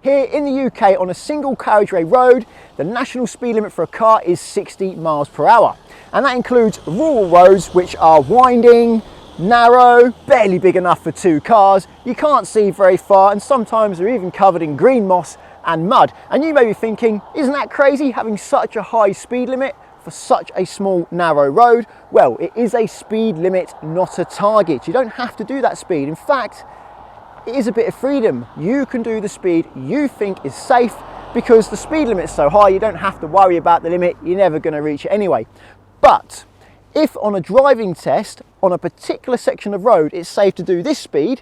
Here in the UK on a single carriageway road, the national speed limit for a car is 60 miles per hour. And that includes rural roads which are winding, narrow, barely big enough for two cars. You can't see very far and sometimes they're even covered in green moss and mud. And you may be thinking, isn't that crazy having such a high speed limit for such a small narrow road? Well, it is a speed limit, not a target. You don't have to do that speed. In fact, it is a bit of freedom. You can do the speed you think is safe because the speed limit is so high you don't have to worry about the limit. You're never going to reach it anyway. But if on a driving test on a particular section of road it's safe to do this speed,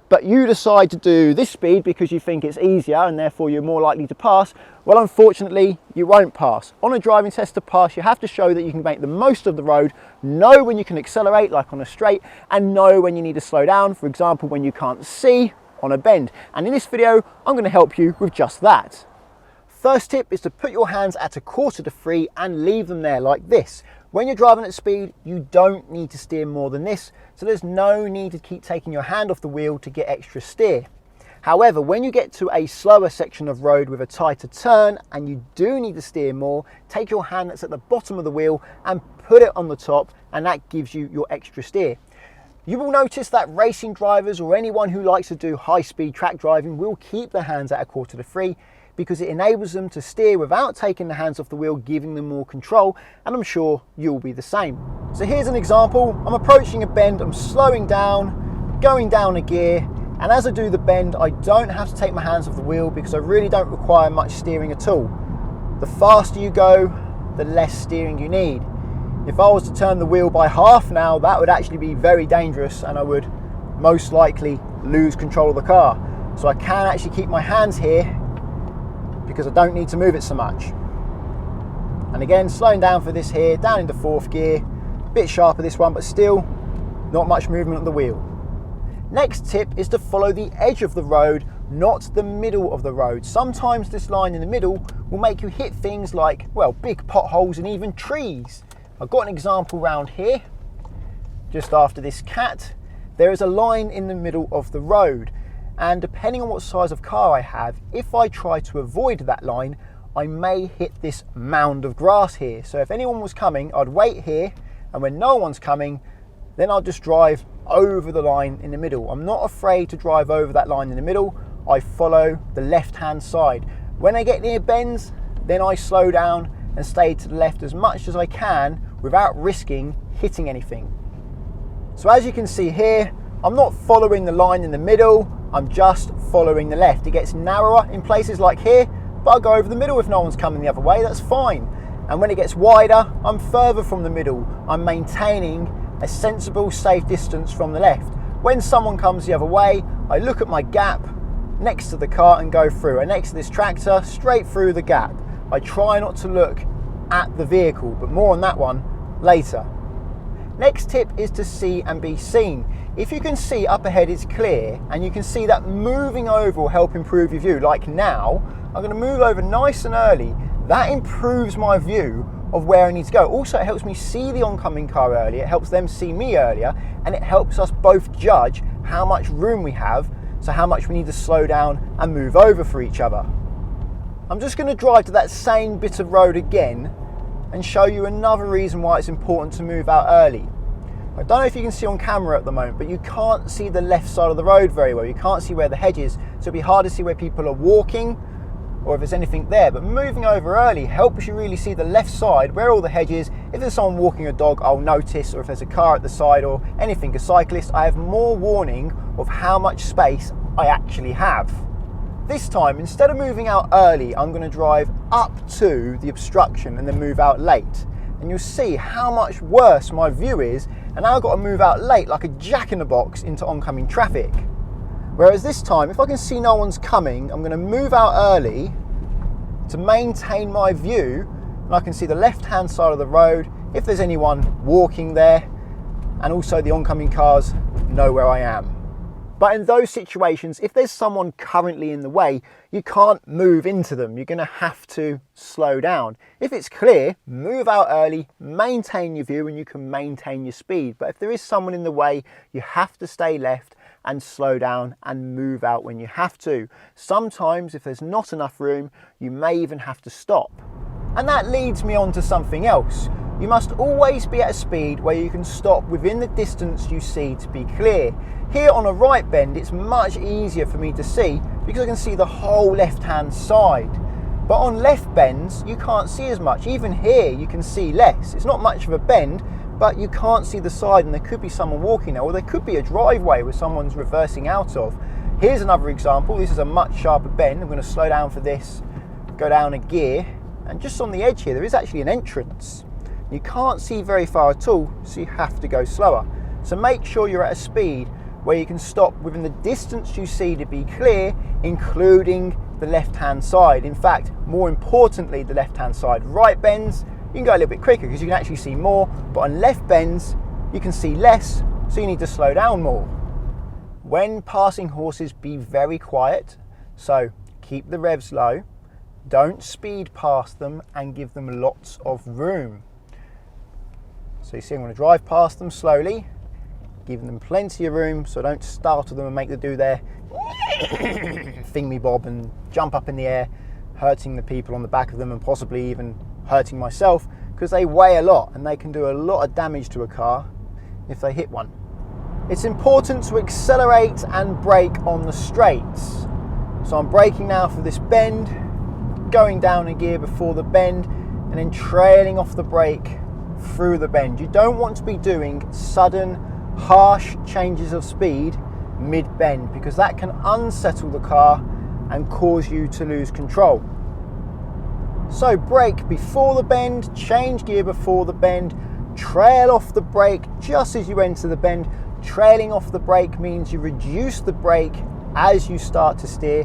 but you decide to do this speed because you think it's easier and therefore you're more likely to pass, well, unfortunately you won't pass. On a driving test to pass, you have to show that you can make the most of the road, know when you can accelerate like on a straight, and know when you need to slow down, for example when you can't see on a bend. And in this video I'm going to help you with just that. First tip is to put your hands at 1/4 to 3 and leave them there like this. When you're driving at speed, you don't need to steer more than this, so there's no need to keep taking your hand off the wheel to get extra steer. However, when you get to a slower section of road with a tighter turn and you do need to steer more, take your hand that's at the bottom of the wheel and put it on the top, and that gives you your extra steer. You will notice that racing drivers or anyone who likes to do high-speed track driving will keep their hands at 1/4 to 3 because it enables them to steer without taking the hands off the wheel, giving them more control, and I'm sure you'll be the same. So here's an example. I'm approaching a bend, I'm slowing down, going down a gear, and as I do the bend I don't have to take my hands off the wheel because I really don't require much steering at all. The faster you go, the less steering you need. If I was to turn the wheel by half now, that would actually be very dangerous and I would most likely lose control of the car. So I can actually keep my hands here because I don't need to move it so much. And again, slowing down for this here, down into 4th gear, a bit sharper this one, but still not much movement on the wheel. Next tip is to follow the edge of the road, not the middle of the road. Sometimes this line in the middle will make you hit things like, well, big potholes and even trees. I've got an example round here, just after this cat. There is a line in the middle of the road, and depending on what size of car I have, if I try to avoid that line, I may hit this mound of grass here. So if anyone was coming, I'd wait here, and when no one's coming, then I'll just drive over the line in the middle. I'm not afraid to drive over that line in the middle. I follow the left-hand side. When I get near bends, then I slow down and stay to the left as much as I can without risking hitting anything. So as you can see here, I'm not following the line in the middle, I'm just following the left. It gets narrower in places like here, but I'll go over the middle if no one's coming the other way, that's fine. And when it gets wider, I'm further from the middle. I'm maintaining a sensible, safe distance from the left. When someone comes the other way, I look at my gap next to the car and go through. And next to this tractor, straight through the gap. I try not to look at the vehicle, but more on that one later. Next tip is to see and be seen. If you can see up ahead is clear and you can see that moving over will help improve your view, like now, I'm going to move over nice and early. That improves my view of where I need to go. Also, it helps me see the oncoming car earlier, it helps them see me earlier, and it helps us both judge how much room we have, so how much we need to slow down and move over for each other. I'm just going to drive to that same bit of road again and show you another reason why it's important to move out early. I don't know if you can see on camera at the moment, but you can't see the left side of the road very well. You can't see where the hedge is, so it'll be hard to see where people are walking or if there's anything there. But moving over early helps you really see the left side, where all the hedge is. If there's someone walking a dog, I'll notice, or if there's a car at the side or anything, a cyclist, I have more warning of how much space I actually have. This time, instead of moving out early, I'm going to drive up to the obstruction and then move out late. And you'll see how much worse my view is, and now I've got to move out late like a jack-in-the-box into oncoming traffic. Whereas this time, if I can see no one's coming, I'm going to move out early to maintain my view, and I can see the left-hand side of the road, if there's anyone walking there, and also the oncoming cars know where I am. But in those situations, if there's someone currently in the way, you can't move into them. You're going to have to slow down. If it's clear, move out early, maintain your view, and you can maintain your speed. But if there is someone in the way, you have to stay left and slow down and move out when you have to. Sometimes if there's not enough room, you may even have to stop. And that leads me on to something else. You must always be at a speed where you can stop within the distance you see to be clear. Here on a right bend, it's much easier for me to see because I can see the whole left-hand side. But on left bends, you can't see as much. Even here, you can see less. It's not much of a bend, but you can't see the side, and there could be someone walking there, or there could be a driveway where someone's reversing out of. Here's another example. This is a much sharper bend. I'm going to slow down for this, go down a gear, and just on the edge here, there is actually an entrance. You can't see very far at all, so you have to go slower. So make sure you're at a speed where you can stop within the distance you see to be clear, including the left-hand side. In fact, more importantly, the left-hand side. Right bends, you can go a little bit quicker because you can actually see more, but on left bends, you can see less, so you need to slow down more. When passing horses, be very quiet, so keep the revs low, don't speed past them, and give them lots of room. So you see I'm going to drive past them slowly, giving them plenty of room so I don't startle them and make them do their thingy-bob and jump up in the air, hurting the people on the back of them and possibly even hurting myself, because they weigh a lot and they can do a lot of damage to a car if they hit one. It's important to accelerate and brake on the straights. So I'm braking now for this bend, going down a gear before the bend, and then trailing off the brake through the bend. You don't want to be doing sudden, harsh changes of speed mid-bend, because that can unsettle the car and cause you to lose control. So brake before the bend, change gear before the bend, trail off the brake just as you enter the bend. Trailing off the brake means you reduce the brake as you start to steer.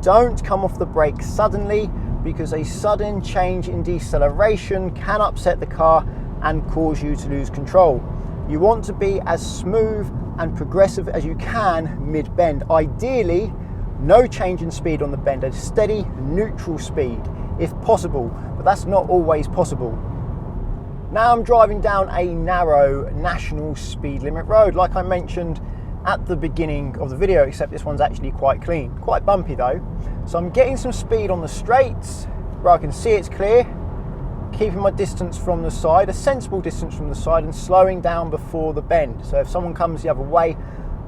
Don't come off the brake suddenly, because a sudden change in deceleration can upset the car and cause you to lose control. You want to be as smooth and progressive as you can mid-bend. Ideally, no change in speed on the bend, a steady neutral speed if possible, but that's not always possible. Now I'm driving down a narrow national speed limit road, like I mentioned at the beginning of the video, except this one's actually quite clean, quite bumpy though. So I'm getting some speed on the straights where I can see it's clear, keeping my distance from the side, a sensible distance from the side, and slowing down before the bend. So if someone comes the other way,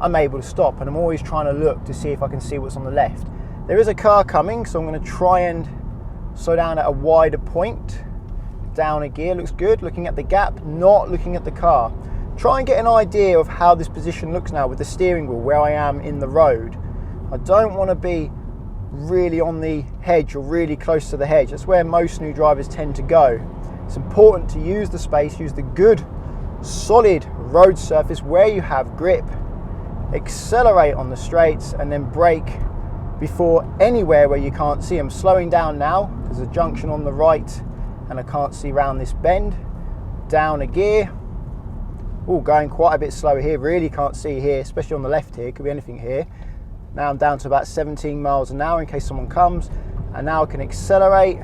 I'm able to stop, and I'm always trying to look to see if I can see what's on the left. There is a car coming, so I'm going to try and slow down at a wider point. Down a gear, looks good, looking at the gap, not looking at the car. Try and get an idea of how this position looks now with the steering wheel, where I am in the road. I don't want to be really on the hedge or really close to the hedge. That's where most new drivers tend to go. It's important to use the space, use the good solid road surface where you have grip, accelerate on the straights, and then brake before anywhere where you can't see. I'm slowing down now, there's a junction on the right and I can't see around this bend. Down a gear. Oh, going quite a bit slower here, really can't see here, especially on the left here, could be anything here. Now I'm down to about 17 miles an hour in case someone comes, and now I can accelerate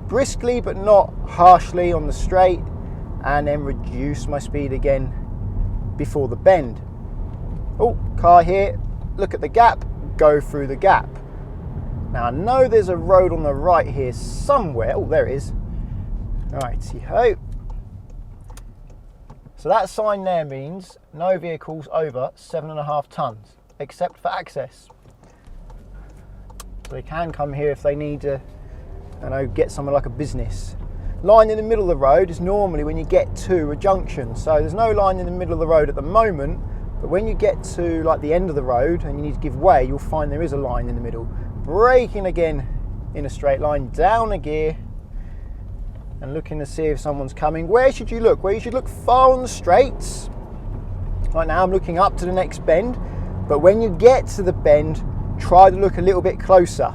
briskly but not harshly on the straight, and then reduce my speed again before the bend. Oh, car here, look at the gap, go through the gap. Now I know there's a road on the right here somewhere. Oh, there it is. Righty-ho. So that sign there means no vehicles over 7.5 tons, except for access. So they can come here if they need to, get somewhere like a business. Line in the middle of the road is normally when you get to a junction. So there's no line in the middle of the road at the moment, but when you get to like the end of the road and you need to give way, you'll find there is a line in the middle. Braking again in a straight line, down a gear, and looking to see if someone's coming. Where should you look? Well, you should look far on the straights. Right now I'm looking up to the next bend, but when you get to the bend, try to look a little bit closer.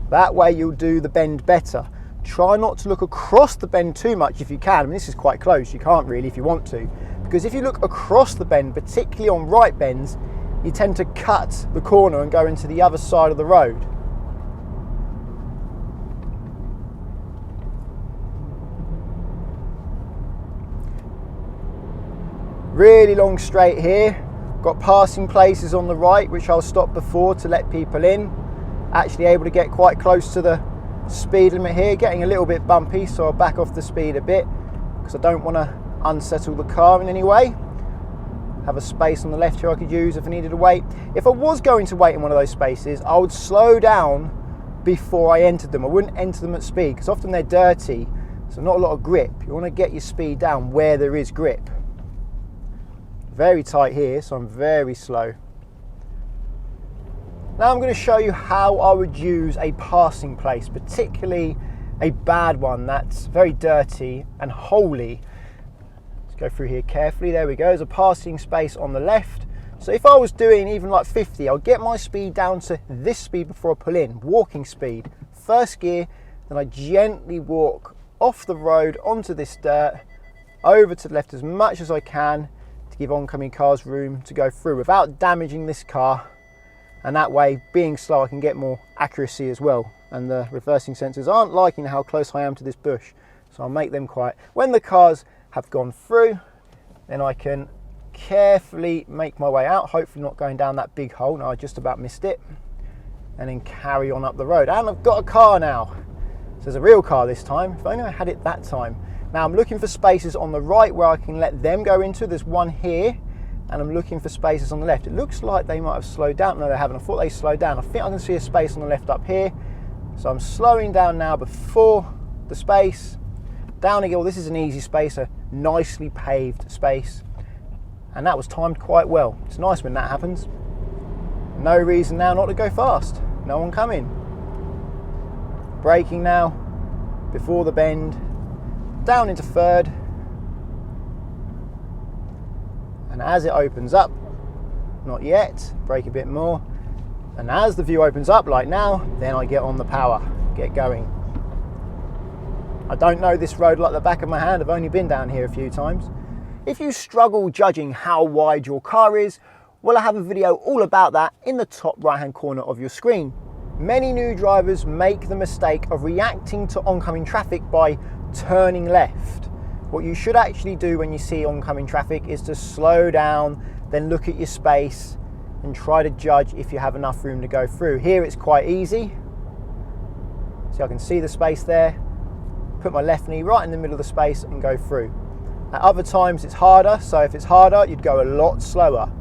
That way you'll do the bend better. Try not to look across the bend too much if you can. I mean, this is quite close, you can't really if you want to, because if you look across the bend, particularly on right bends, you tend to cut the corner and go into the other side of the road. Really long straight here, Got passing places on the right, which I'll stop before to let people in. Actually able to get quite close to the speed limit here, getting a little bit bumpy, so I'll back off the speed a bit because I don't want to unsettle the car in any way. Have a space on the left here I could use if I needed to wait. If I was going to wait in one of those spaces, I would slow down before I entered them. I wouldn't enter them at speed because often they're dirty, so not a lot of grip. You want to get your speed down where there is grip. Very tight here, so I'm very slow. Now I'm going to show you how I would use a passing place, particularly a bad one that's very dirty and holy. Let's go through here carefully. There we go. There's a passing space on the left. So if I was doing even like 50, I'll get my speed down to this speed before I pull in, walking speed, first gear, then I gently walk off the road onto this dirt, over to the left as much as I can to give oncoming cars room to go through without damaging this car. And that way, being slow, I can get more accuracy as well. And the reversing sensors aren't liking how close I am to this bush, so I'll make them quiet. When the cars have gone through, then I can carefully make my way out, hopefully not going down that big hole. No, I just about missed it. And then carry on up the road. And I've got a car now. So there's a real car this time. If only I had it that time. Now I'm looking for spaces on the right where I can let them go into. There's one here. And I'm looking for spaces on the left. It looks like they might have slowed down. No, they haven't. I thought they slowed down. I think I can see a space on the left up here. So I'm slowing down now before the space. Down again. Well, this is an easy space, a nicely paved space. And that was timed quite well. It's nice when that happens. No reason now not to go fast. No one coming. Braking now before the bend. Down into third. And as it opens up, not yet, brake a bit more. And as the view opens up like now, then I get on the power, get going. I don't know this road like the back of my hand. I've only been down here a few times. If you struggle judging how wide your car is, well, I have a video all about that in the top right hand corner of your screen. Many new drivers make the mistake of reacting to oncoming traffic by turning left. What you should actually do when you see oncoming traffic is to slow down, then look at your space and try to judge if you have enough room to go through. Here it's quite easy. See, I can see the space there. Put my left knee right in the middle of the space and go through. At other times it's harder, so if it's harder, you'd go a lot slower.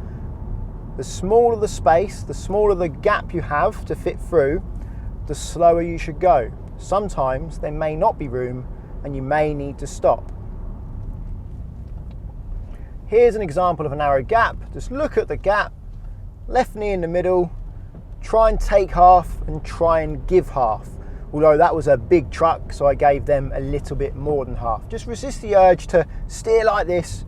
The smaller the space, the smaller the gap you have to fit through, the slower you should go. Sometimes there may not be room and you may need to stop. Here's an example of a narrow gap. Just look at the gap, left knee in the middle, try and take half and try and give half. Although that was a big truck, so I gave them a little bit more than half. Just resist the urge to steer like this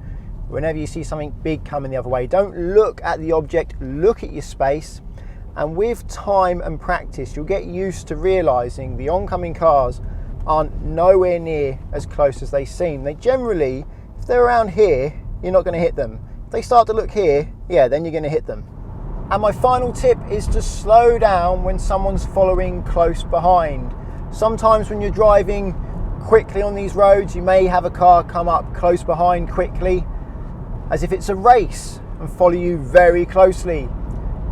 whenever you see something big coming the other way. Don't look at the object, look at your space. And with time and practice, you'll get used to realizing the oncoming cars aren't nowhere near as close as they seem. They generally, if they're around here, you're not going to hit them. If they start to look here, yeah, then you're going to hit them. And my final tip is to slow down when someone's following close behind. Sometimes when you're driving quickly on these roads, you may have a car come up close behind quickly, as if it's a race, and follow you very closely.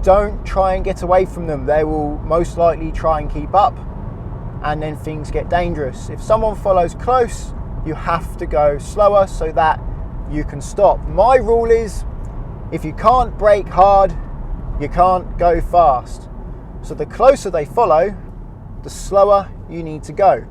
Don't try and get away from them. They will most likely try and keep up, and then things get dangerous. If someone follows close, you have to go slower so that you can stop. My rule is, if you can't brake hard, you can't go fast. So the closer they follow, the slower you need to go.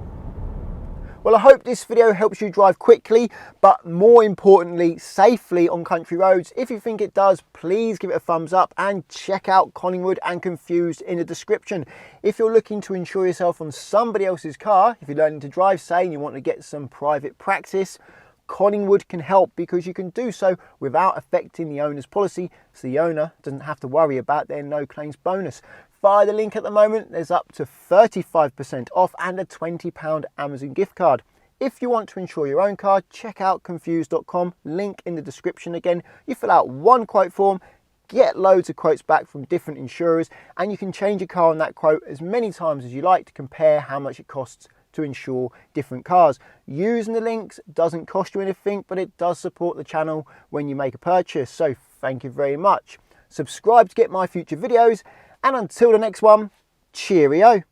Well, I hope this video helps you drive quickly, but more importantly, safely on country roads. If you think it does, please give it a thumbs up and check out Collingwood and Confused in the description. If you're looking to insure yourself on somebody else's car, if you're learning to drive, say, and you want to get some private practice, Collingwood can help, because you can do so without affecting the owner's policy, so the owner doesn't have to worry about their no claims bonus. Via the link at the moment, there's up to 35% off and a £20 Amazon gift card. If you want to insure your own car, check out confused.com, link in the description again. You fill out one quote form, get loads of quotes back from different insurers, and you can change your car on that quote as many times as you like to compare how much it costs to insure different cars. Using the links doesn't cost you anything, but it does support the channel when you make a purchase. So thank you very much. Subscribe to get my future videos, and until the next one, cheerio.